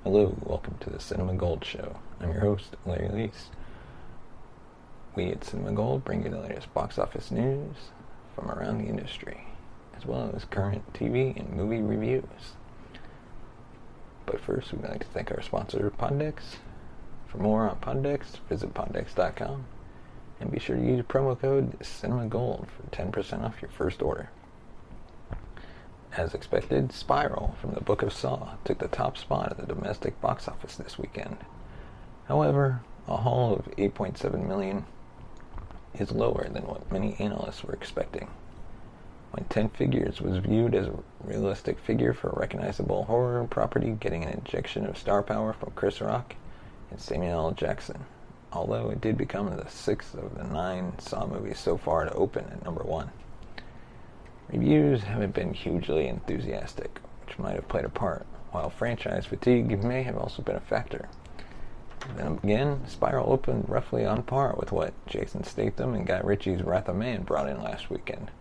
Hello, welcome to the Cinema Gold Show. I'm your host, Larry Leese. We at Cinema Gold bring you the latest box office news from around the industry, as well as current TV and movie reviews. But first, we'd like to thank our sponsor, Poddex. For more on Poddex, visit poddex.com and be sure to use promo code CinemaGold for 10% off your first order. As expected, Spiral from the Book of Saw took the top spot at the domestic box office this weekend. However, a haul of $8.7 million is lower than what many analysts were expecting. When 10 Figures was viewed as a realistic figure for a recognizable horror property getting an injection of star power from Chris Rock and Samuel L. Jackson, although it did become the 6th of the 9 Saw movies so far to open at number 1. Reviews haven't been hugely enthusiastic, which might have played a part, while franchise fatigue may have also been a factor. Then again, Spiral opened roughly on par with what Jason Statham and Guy Ritchie's Wrath of Man brought in last weekend,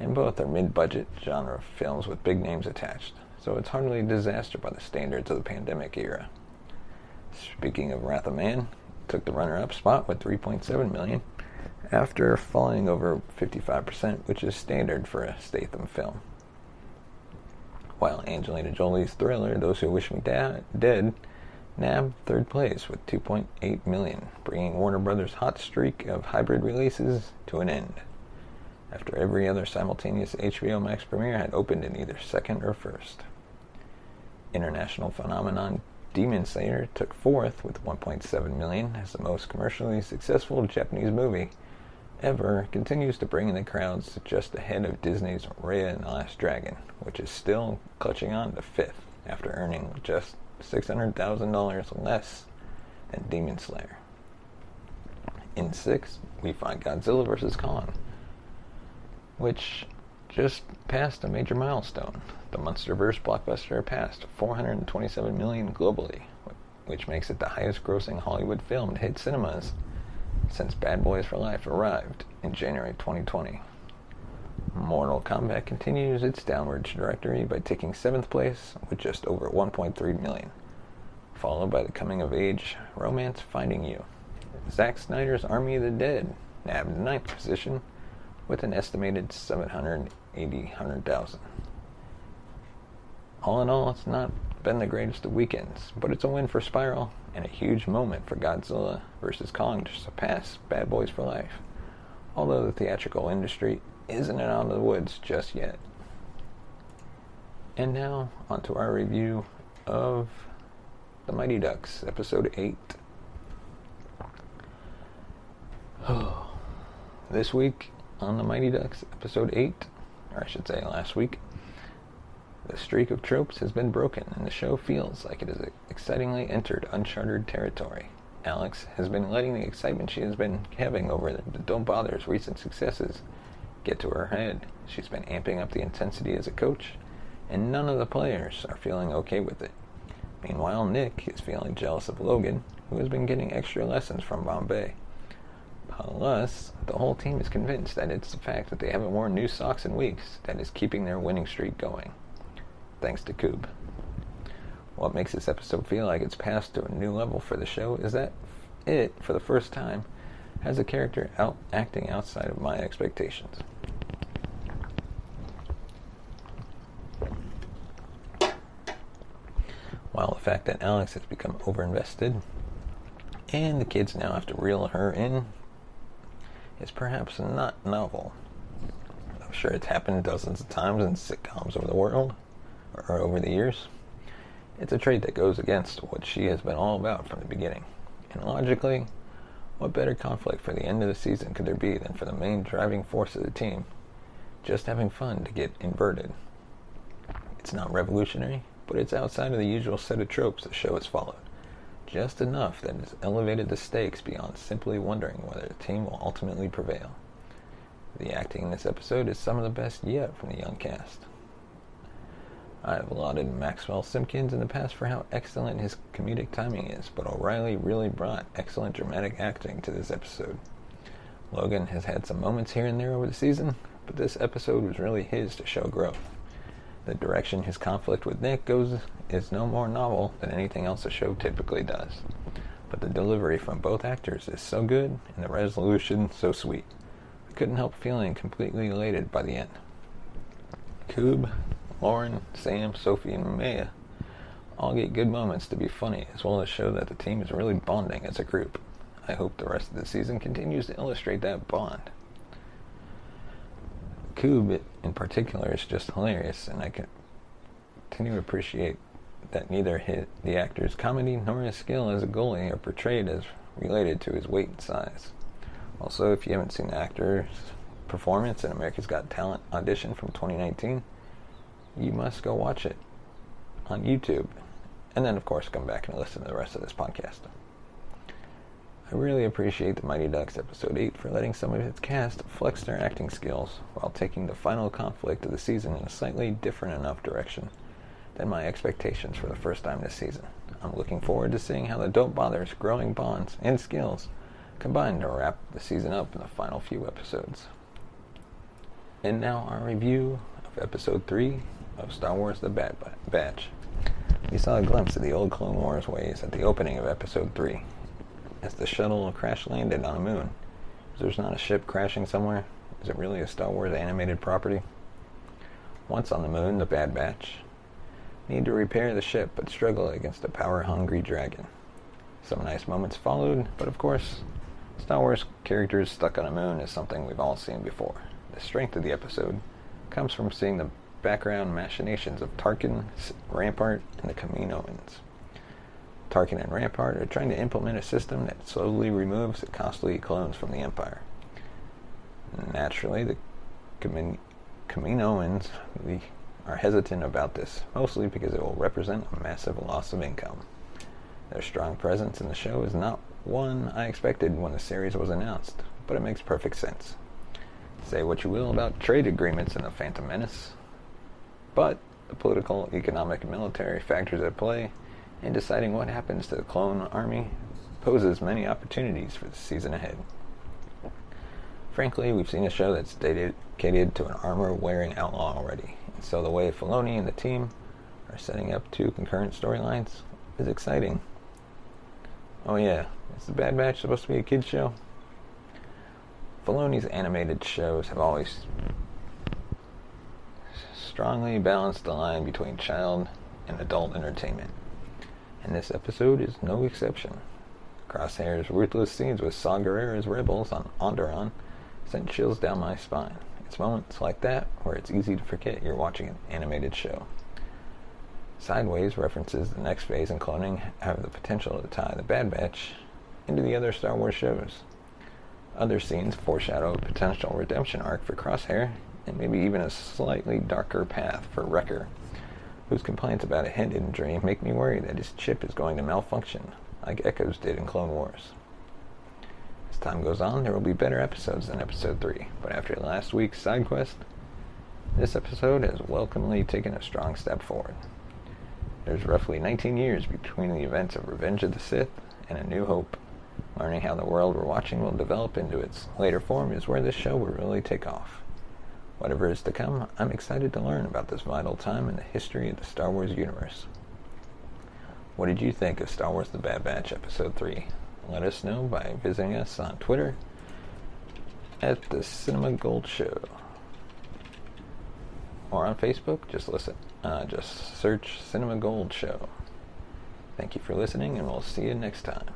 and both are mid-budget genre films with big names attached, so it's hardly a disaster by the standards of the pandemic era. Speaking of Wrath of Man, it took the runner-up spot with $3.7 million, after falling over 55%, which is standard for a Statham film. While Angelina Jolie's thriller, Those Who Wish Me Dead, nabbed third place with $2.8 million, bringing Warner Brothers' hot streak of hybrid releases to an end, after every other simultaneous HBO Max premiere had opened in either second or first. International phenomenon Demon Slayer took fourth with $1.7 million as the most commercially successful Japanese movie ever, continues to bring in the crowds just ahead of Disney's Raya and the Last Dragon, which is still clutching on to fifth after earning just $600,000 less than Demon Slayer. In sixth, we find Godzilla vs. Kong, which just passed a major milestone. The MonsterVerse blockbuster passed $427 million globally, which makes it the highest-grossing Hollywood film to hit cinemas since Bad Boys for Life arrived in January 2020. Mortal Kombat continues its downward trajectory by taking 7th place with just over $1.3 million, followed by the coming-of-age romance Finding You. Zack Snyder's Army of the Dead nabbed 9th position with an estimated $780,000. All in all, it's not been the greatest of weekends, but it's a win for Spiral and a huge moment for Godzilla vs. Kong to surpass Bad Boys for Life, although the theatrical industry isn't out of the woods just yet. And now, onto our review of The Mighty Ducks, Episode 8. This week on The Mighty Ducks, Episode 8, or I should say last week, the streak of tropes has been broken, and the show feels like it has excitingly entered uncharted territory. Alex has been letting the excitement she has been having over the Don't Bother's recent successes get to her head. She's been amping up the intensity as a coach, and none of the players are feeling okay with it. Meanwhile, Nick is feeling jealous of Logan, who has been getting extra lessons from Bombay. Plus, the whole team is convinced that it's the fact that they haven't worn new socks in weeks that is keeping their winning streak going, thanks to Coob. What makes this episode feel like it's passed to a new level for the show is that it, for the first time, has a character acting outside of my expectations. While the fact that Alex has become overinvested, and the kids now have to reel her in, is perhaps not novel. I'm sure it's happened dozens of times in sitcoms over the world, or over the years. It's a trait that goes against what she has been all about from the beginning. And logically, what better conflict for the end of the season could there be than for the main driving force of the team just having fun to get inverted? It's not revolutionary, but it's outside of the usual set of tropes the show has followed. Just enough that it's elevated the stakes beyond simply wondering whether the team will ultimately prevail. The acting in this episode is some of the best yet from the young cast. I have lauded Maxwell Simkins in the past for how excellent his comedic timing is, but O'Reilly really brought excellent dramatic acting to this episode. Logan has had some moments here and there over the season, but this episode was really his to show growth. The direction his conflict with Nick goes is no more novel than anything else the show typically does. But the delivery from both actors is so good, and the resolution so sweet. I couldn't help feeling completely elated by the end. Coob, Lauren, Sam, Sophie, and Maya all get good moments to be funny, as well as show that the team is really bonding as a group. I hope the rest of the season continues to illustrate that bond. Coob, in particular, is just hilarious, and I continue to appreciate that neither the actor's comedy nor his skill as a goalie are portrayed as related to his weight and size. Also, if you haven't seen the actor's performance in America's Got Talent audition from 2019, you must go watch it on YouTube, and then of course come back and listen to the rest of this podcast. I really appreciate the Mighty Ducks Episode 8 for letting some of its cast flex their acting skills while taking the final conflict of the season in a slightly different enough direction than my expectations for the first time this season. I'm looking forward to seeing how the Don't Bother's growing bonds and skills combine to wrap the season up in the final few episodes. And now our review of Episode 3 of Star Wars The Bad Batch. We saw a glimpse of the old Clone Wars ways at the opening of Episode 3, as the shuttle crash-landed on a moon. If there's not a ship crashing somewhere, is it really a Star Wars animated property? Once on the moon, the Bad Batch need to repair the ship, but struggle against a power-hungry dragon. Some nice moments followed, but of course, Star Wars characters stuck on a moon is something we've all seen before. The strength of the episode comes from seeing the background machinations of Tarkin, Rampart, and the Kaminoans. Tarkin and Rampart are trying to implement a system that slowly removes the costly clones from the Empire. Naturally, the Kaminoans are hesitant about this, mostly because it will represent a massive loss of income. Their strong presence in the show is not one I expected when the series was announced, but it makes perfect sense. Say what you will about trade agreements in The Phantom Menace, but the political, economic, and military factors at play in deciding what happens to the clone army poses many opportunities for the season ahead. Frankly, we've seen a show that's dedicated to an armor-wearing outlaw already, and so the way Filoni and the team are setting up two concurrent storylines is exciting. Oh yeah, is The Bad Batch supposed to be a kid's show? Filoni's animated shows have always strongly balanced the line between child and adult entertainment, and this episode is no exception. Crosshair's ruthless scenes with Saw Gerrera's rebels on Onderon sent chills down my spine. It's moments like that where it's easy to forget you're watching an animated show. Sideways references the next phase in cloning have the potential to tie the Bad Batch into the other Star Wars shows. Other scenes foreshadow a potential redemption arc for Crosshair, and maybe even a slightly darker path for Wrecker, whose complaints about a head injury make me worry that his chip is going to malfunction, like Echo's did in Clone Wars. As time goes on, there will be better episodes than Episode 3, but after last week's side quest, this episode has welcomely taken a strong step forward. There's roughly 19 years between the events of Revenge of the Sith and A New Hope. Learning how the world we're watching will develop into its later form is where this show will really take off. Whatever is to come, I'm excited to learn about this vital time in the history of the Star Wars universe. What did you think of Star Wars The Bad Batch Episode 3? Let us know by visiting us on Twitter at the Cinema Gold Show. Or on Facebook, just search Cinema Gold Show. Thank you for listening, and we'll see you next time.